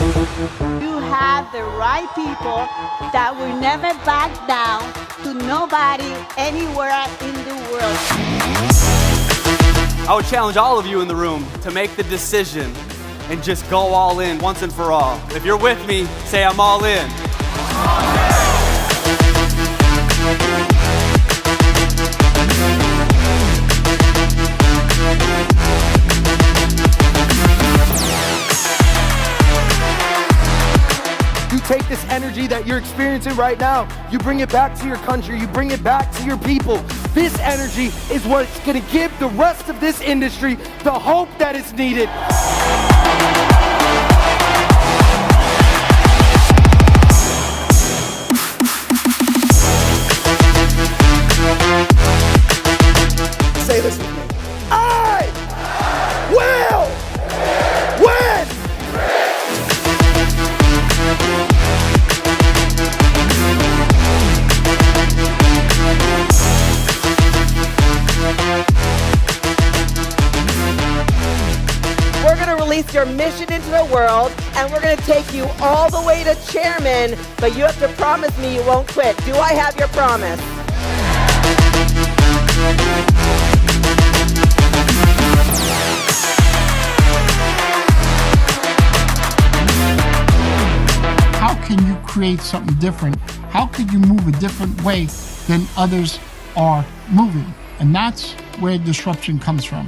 You have the right people that will never back down to nobody anywhere in the world. I would challenge all of you in the room to make the decision and just go all in once and for all. If you're with me, say I'm all in. You take this energy that you're experiencing right now, you bring it back to your country, you bring it back to your people. This energy is what's gonna give the rest of this industry the hope that is needed. Say this with me. I will win! We're gonna release your mission into the world, and we're gonna take you all the way to chairman, but you have to promise me you won't quit. Do I have your promise? How can you create something different? How can you move a different way than others are moving? And that's where disruption comes from.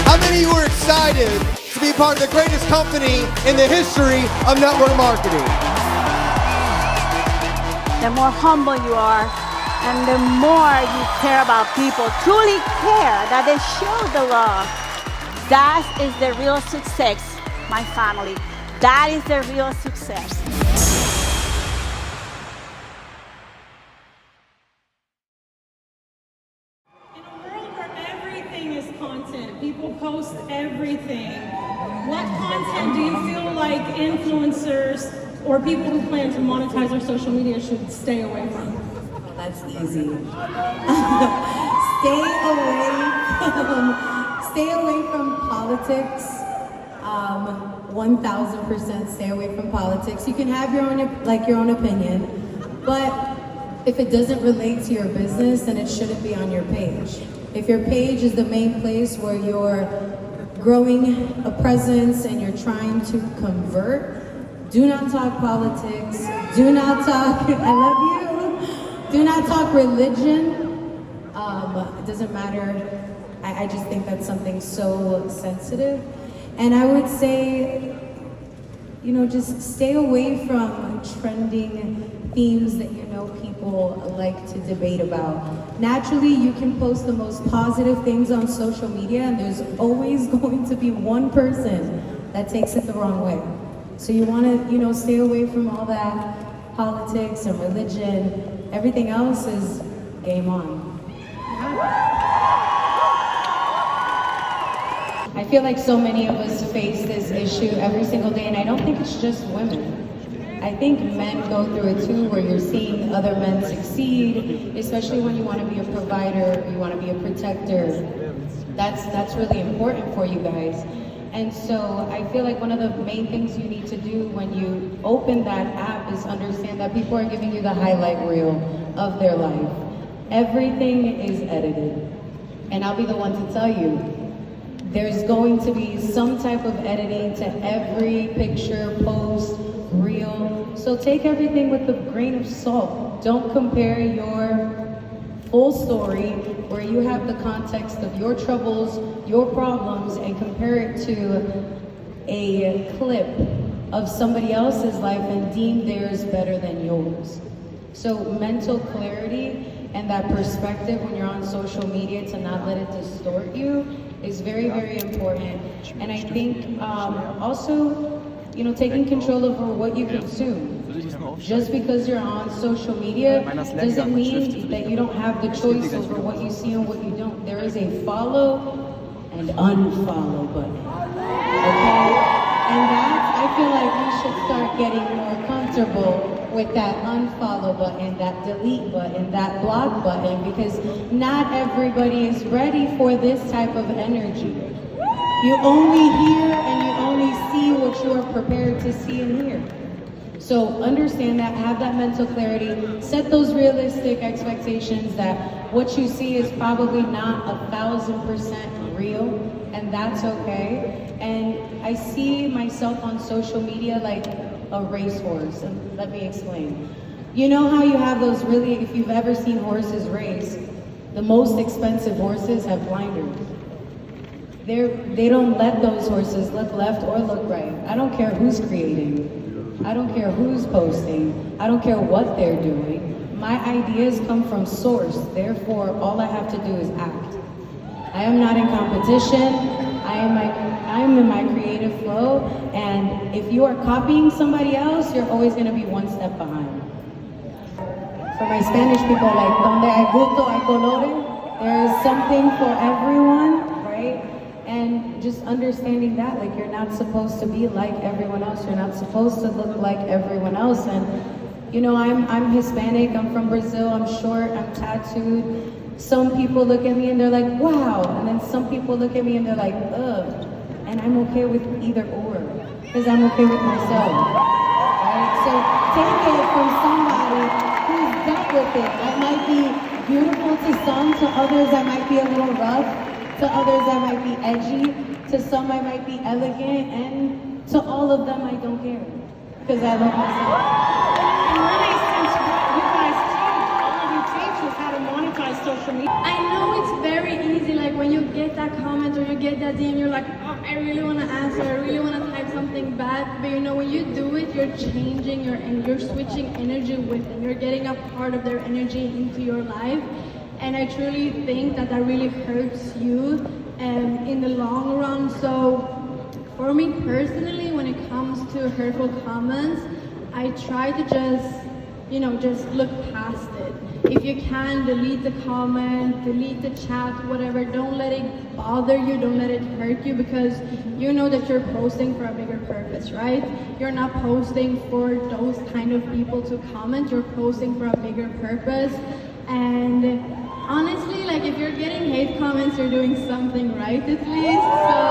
How many of you are excited to be part of the greatest company in the history of network marketing? The more humble you are, and the more you care about people, truly care, that they show the love. That is the real success, my family. That is the real success. In a world where everything is content, people post everything. What content do you feel like influencers or people who plan to monetize their social media should stay away from? Well, that's easy. Stay away from politics. 1000% stay away from politics. You can have your own opinion, but if it doesn't relate to your business, then it shouldn't be on your page. If your page is the main place where you're growing a presence and you're trying to convert, do not talk politics, do not talk, I love you, do not talk religion. It doesn't matter. I just think that's something so sensitive. And I would say, you know, just stay away from trending themes that you know people like to debate about. Naturally, you can post the most positive things on social media, and there's always going to be one person that takes it the wrong way. So you want to, you know, stay away from all that politics and religion. Everything else is game on. I feel like so many of us face this issue every single day, and I don't think it's just women. I think men go through it too, where you're seeing other men succeed, especially when you want to be a provider, you want to be a protector. That's really important for you guys. And so I feel like one of the main things you need to do when you open that app is understand that people are giving you the highlight reel of their life. Everything is edited. And I'll be the one to tell you, there's going to be some type of editing to every picture, post, reel. So take everything with a grain of salt. Don't compare your full story where you have the context of your troubles, your problems, and compare it to a clip of somebody else's life and deem theirs better than yours. So mental clarity and that perspective when you're on social media, to not let it distort you, is very, very important. And I think also, you know, taking control over what you consume. Just because you're on social media doesn't mean that you don't have the choice over what you see and what you don't. There is a follow and unfollow button, okay? And that, I feel like we should start getting more comfortable with that unfollow button, that delete button, that block button, because not everybody is ready for this type of energy. You only hear and you only see what you are prepared to see and hear. So understand that, have that mental clarity, set those realistic expectations that what you see is probably not 1,000% real, and that's okay. And I see myself on social media like a racehorse, and let me explain. You know how you have those really, if you've ever seen horses race, the most expensive horses have blinders. They don't let those horses look left or look right. I don't care who's creating. I don't care who's posting. I don't care what they're doing. My ideas come from source. Therefore, all I have to do is act. I am not in competition. I am in my creative flow. And if you are copying somebody else, you're always going to be one step behind. For my Spanish people, like, donde hay gusto hay colores. There is something for everyone, right? And just understanding that, like, you're not supposed to be like everyone else. You're not supposed to look like everyone else. And, you know, I'm Hispanic, I'm from Brazil, I'm short, I'm tattooed. Some people look at me and they're like, wow. And then some people look at me and they're like, ugh. And I'm okay with either or, because I'm okay with myself, right? So take it from somebody who's dealt with it. I might be beautiful to some, to others I might be a little rough. To others I might be edgy, to some I might be elegant, and to all of them I don't care, because I love myself. And really, since what you guys teach, all of you teach is how to monetize social media. I know it's very easy, like when you get that comment or you get that DM, you're like, oh, I really want to answer, I really want to type something bad. But you know, when you do it, you're changing and you're switching energy with them. You're getting a part of their energy into your life. And I truly think that really hurts you in the long run. So for me personally, when it comes to hurtful comments, I try to just look past it. If you can, delete the comment, delete the chat, whatever. Don't let it bother you, don't let it hurt you, because you know that you're posting for a bigger purpose, right? You're not posting for those kind of people to comment, you're posting for a bigger purpose. And honestly, like, if you're getting hate comments, you're doing something right at least, so.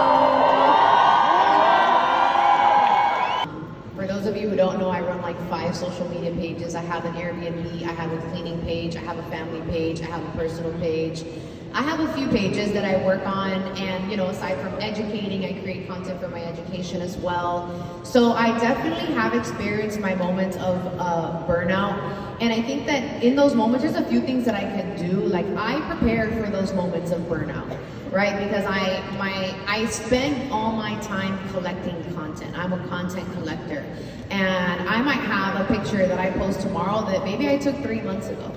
For those of you who don't know, I run like 5 social media pages. I have an Airbnb, I have a cleaning page, I have a family page, I have a personal page. I have a few pages that I work on, and, you know, aside from educating, I create content for my education as well. So I definitely have experienced my moments of burnout. And I think that in those moments, there's a few things that I can do. Like, I prepare for those moments of burnout, right? Because I spend all my time collecting content. I'm a content collector. And I might have a picture that I post tomorrow that maybe I took 3 months ago.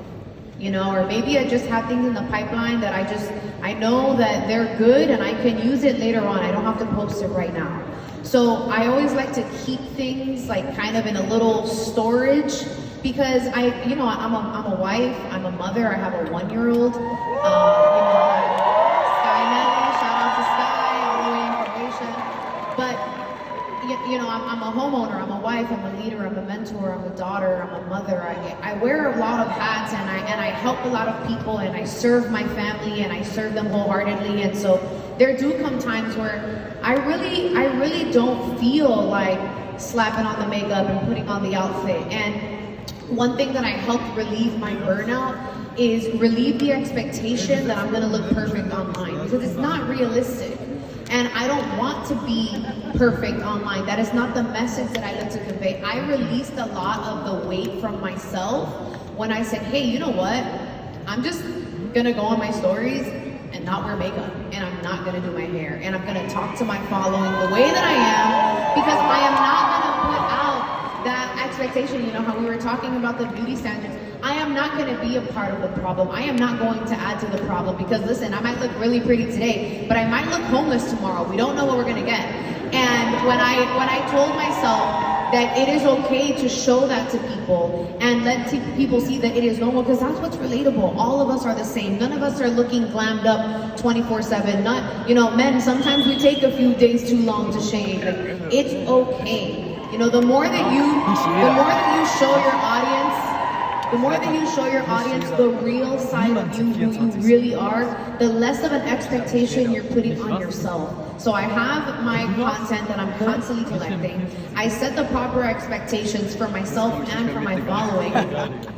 You know, or maybe I just have things in the pipeline that I know that they're good and I can use it later on. I don't have to post it right now. So I always like to keep things like kind of in a little storage, because I'm a wife, I'm a mother, I have a 1-year-old. Shout out to Sky, all the way in Croatia. But you know, I'm a homeowner, I'm a wife, I'm a leader, I'm a mentor, I'm a daughter, I'm a mother. I wear a lot of hats, and I help a lot of people, and I serve my family, and I serve them wholeheartedly. And so there do come times where I really don't feel like slapping on the makeup and putting on the outfit. And one thing that I helped relieve my burnout is relieve the expectation that I'm gonna look perfect online, because it's not realistic. And I don't want to be perfect online. That is not the message that I look to convey. I released a lot of the weight from myself when I said, hey, you know what? I'm just gonna go on my stories and not wear makeup, and I'm not gonna do my hair, and I'm gonna talk to my following the way that I am, because I am not gonna put out that expectation. You know how we were talking about the beauty standards? I am not going to be a part of the problem. I am not going to add to the problem, because listen, I might look really pretty today, but I might look homeless tomorrow. We don't know what we're going to get. And when I told myself that it is okay to show that to people and let people see that it is normal, because that's what's relatable. All of us are the same. None of us are looking glammed up 24/7. Not, you know, men, sometimes we take a few days too long to shave. Like, it's okay. You know, the more that you show your audience, the real side of you, who you really are, the less of an expectation you're putting on yourself. So I have my content that I'm constantly collecting. I set the proper expectations for myself and for my following.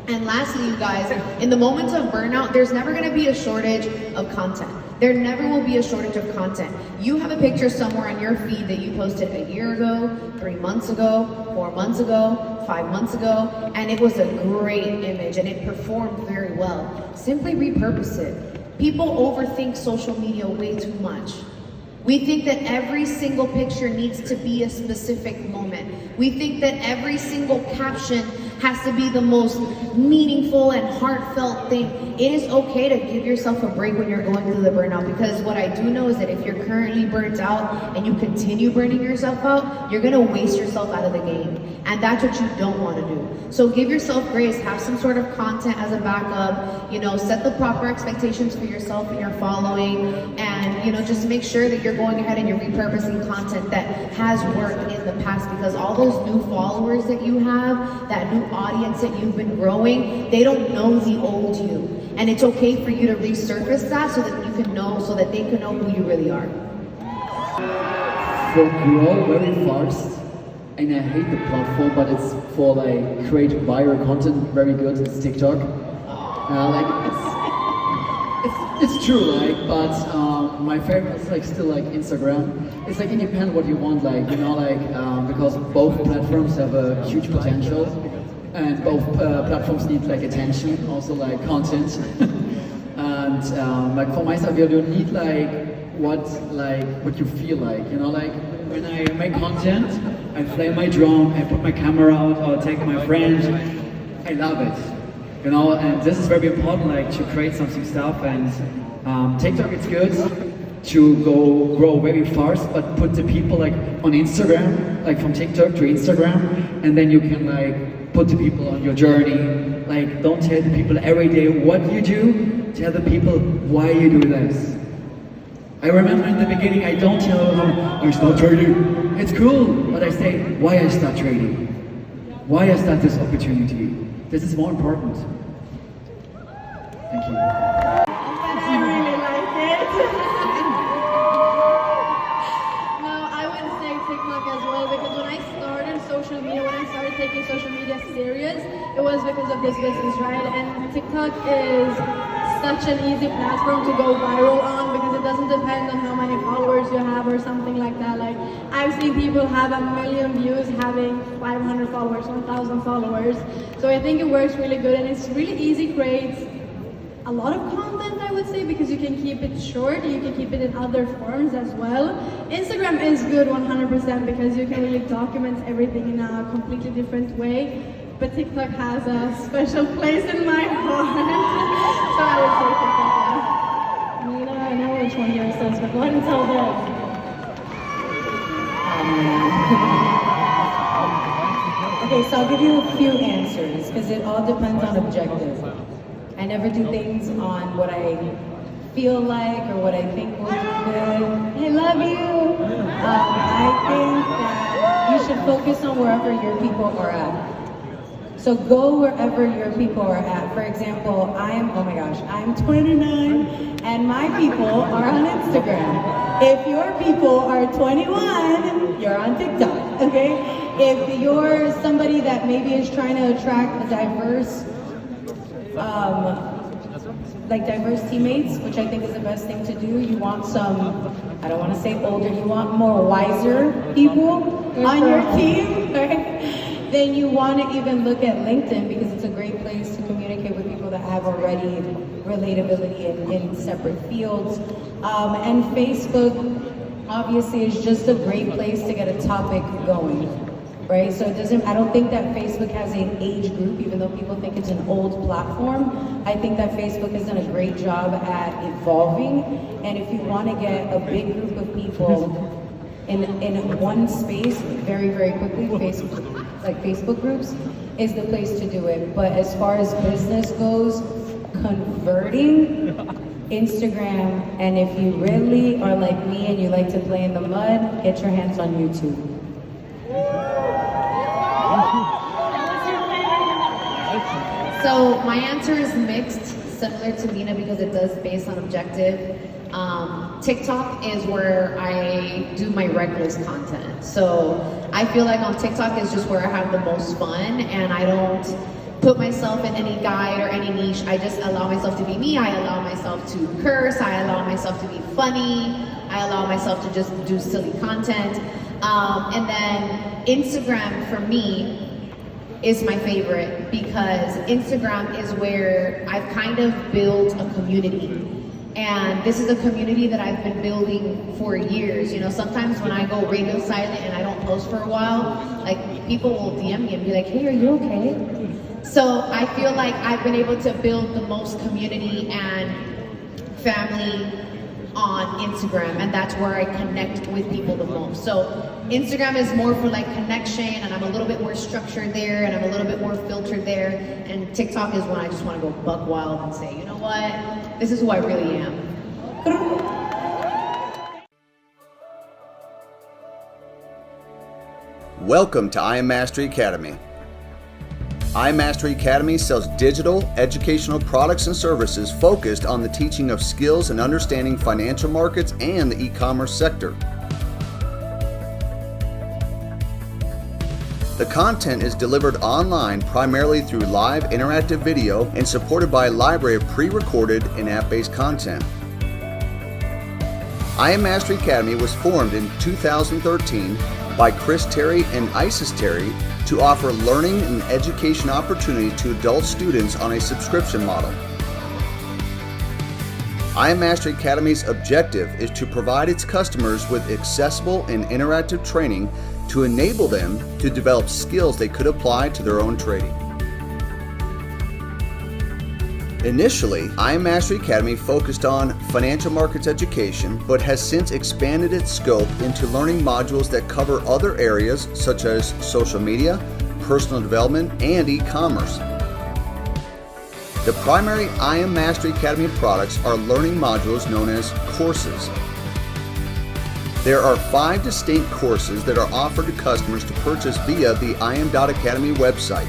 And lastly, you guys, in the moments of burnout, there's never gonna be a shortage of content. There never will be a shortage of content. You have a picture somewhere on your feed that you posted a year ago, 3 months ago, 4 months ago, 5 months ago, and it was a great image and it performed very well. Simply repurpose it. People overthink social media way too much. We think that every single picture needs to be a specific moment. We think that every single caption has to be the most meaningful and heartfelt thing. It is okay to give yourself a break when you're going through the burnout, because what I do know is that if you're currently burnt out and you continue burning yourself out, you're gonna waste yourself out of the game. And that's what you don't wanna do. So give yourself grace, have some sort of content as a backup, you know, set the proper expectations for yourself and your following, and, you know, just make sure that you're going ahead and you're repurposing content that has worked in the past, because all those new followers that you have, that new audience that you've been growing, they don't know the old you. And it's okay for you to resurface that so that you can know, so that they can know who you really are. For grow very fast, and I hate the platform, but it's for like create viral content very good. It's TikTok. Like it's true, like, but my favorite is like still like Instagram. It's like it depends what you want, like, you know, like because both platforms have a huge potential, and both platforms need like attention, also like content. And like for myself, you don't need like what you feel like, you know, like when I make content, I play my drum, I put my camera out, or take my friend. I love it, you know, and this is very important, like to create something stuff. And TikTok, it's good to grow very fast, but put the people like on Instagram, like from TikTok to Instagram, and then you can like put the people on your journey. Like, don't tell the people every day what you do, tell the people why you do this. I remember in the beginning, I don't tell them, I start trading. It's cool, but I say, why I start trading? Why I start this opportunity? This is more important. Thank you. I really like it. No, I would say TikTok as well, because when I started social media, when I started taking social media serious, it was because of this business, right? And TikTok is such an easy platform to go viral on, because it doesn't depend on how many followers you have or something like that. Like, I've seen people have 1 million views having 500 followers, 1,000 followers. So I think it works really good, and it's really easy, creates a lot of content, I would say, because you can keep it short, you can keep it in other forms as well. Instagram is good 100% because you can really document everything in a completely different way. But TikTok has a special place in my heart. So I would say TikTok. Mina, I know which one yours is, but go ahead and tell them. Okay, so I'll give you a few answers, because it all depends on objective. I never do things on what I feel like or what I think will be good. I love you! I think that you should focus on wherever your people are at. So go wherever your people are at. For example, I'm 29, and my people are on Instagram. If your people are 21, you're on TikTok, okay? If you're somebody that maybe is trying to attract a diverse teammates, which I think is the best thing to do. You want some, I don't want to say older, you want more wiser people on your team, right? Then you want to even look at LinkedIn, because it's a great place to communicate with people that have already relatability in separate fields. And Facebook, obviously, is just a great place to get a topic going. Right, so I don't think that Facebook has an age group, even though people think it's an old platform. I think that Facebook has done a great job at evolving, and if you want to get a big group of people in one space very, very quickly, Facebook groups is the place to do it. But as far as business goes, converting, Instagram, and if you really are like me and you like to play in the mud, get your hands on YouTube. So my answer is mixed, similar to Mina, because it does based on objective. TikTok is where I do my reckless content. So I feel like on TikTok is just where I have the most fun, and I don't put myself in any guide or any niche. I just allow myself to be me. I allow myself to curse. I allow myself to be funny. I allow myself to just do silly content. And then Instagram for me is my favorite, because Instagram is where I've kind of built a community. And this is a community that I've been building for years. You know, sometimes when I go radio silent and I don't post for a while, like people will DM me and be like, hey, are you okay? So I feel like I've been able to build the most community and family on Instagram, and that's where I connect with people the most. So Instagram is more for like connection, and I'm a little bit more structured there, and I'm a little bit more filtered there. And TikTok is when I just want to go buck wild and say, you know what, this is who I really am. Welcome to I Am Mastery Academy. I Am Mastery Academy sells digital educational products and services focused on the teaching of skills and understanding financial markets and the e-commerce sector. The content is delivered online primarily through live interactive video and supported by a library of pre-recorded and app-based content. I Am Mastery Academy was formed in 2013 by Chris Terry and Isis Terry to offer learning and education opportunity to adult students on a subscription model. I Am Mastery Academy's objective is to provide its customers with accessible and interactive training to enable them to develop skills they could apply to their own trading. Initially, I Am Mastery Academy focused on financial markets education, but has since expanded its scope into learning modules that cover other areas such as social media, personal development, and e-commerce. The primary I Am Mastery Academy products are learning modules known as courses. There are 5 distinct courses that are offered to customers to purchase via the IAM.Academy website: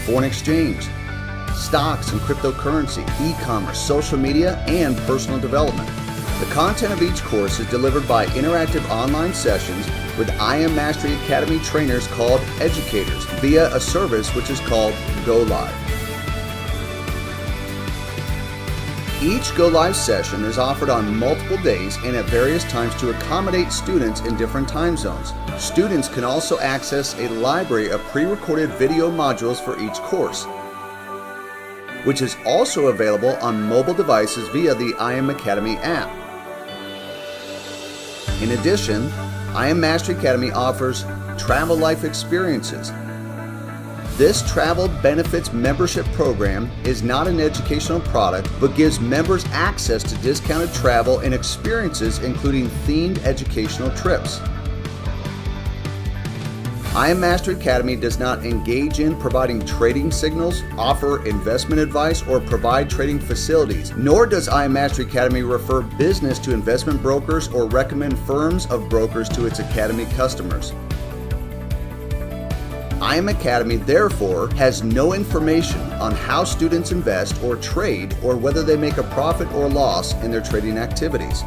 foreign exchange, stocks and cryptocurrency, e-commerce, social media, and personal development. The content of each course is delivered by interactive online sessions with I Am Mastery Academy trainers called educators via a service which is called Go Live. Each Go Live session is offered on multiple days and at various times to accommodate students in different time zones. Students can also access a library of pre-recorded video modules for each course, which is also available on mobile devices via the I Am Academy app. In addition, I Am Mastery Academy offers travel life experiences. This travel benefits membership program is not an educational product, but gives members access to discounted travel and experiences, including themed educational trips. I Am Mastery Academy does not engage in providing trading signals, offer investment advice, or provide trading facilities, nor does I Am Mastery Academy refer business to investment brokers or recommend firms of brokers to its Academy customers. I Am Academy, therefore, has no information on how students invest or trade or whether they make a profit or loss in their trading activities.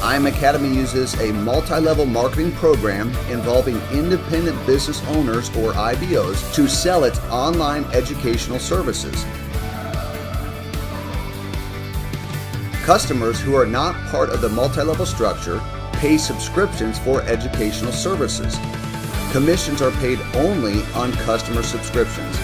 I Am Academy uses a multi-level marketing program involving independent business owners or IBOs to sell its online educational services. Customers who are not part of the multi-level structure pay subscriptions for educational services. Commissions are paid only on customer subscriptions.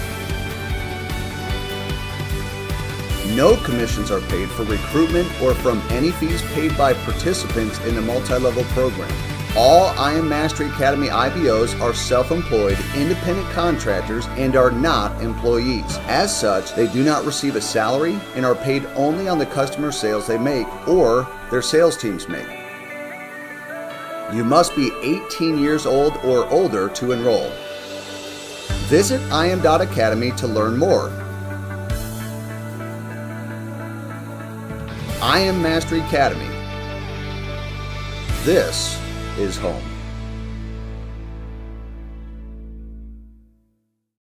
No commissions are paid for recruitment or from any fees paid by participants in the multi-level program. All I Am Mastery Academy IBOs are self-employed, independent contractors and are not employees. As such, they do not receive a salary and are paid only on the customer sales they make or their sales teams make. You must be 18 years old or older to enroll. Visit IAM.Academy to learn more. I Am Mastery Academy. This is home.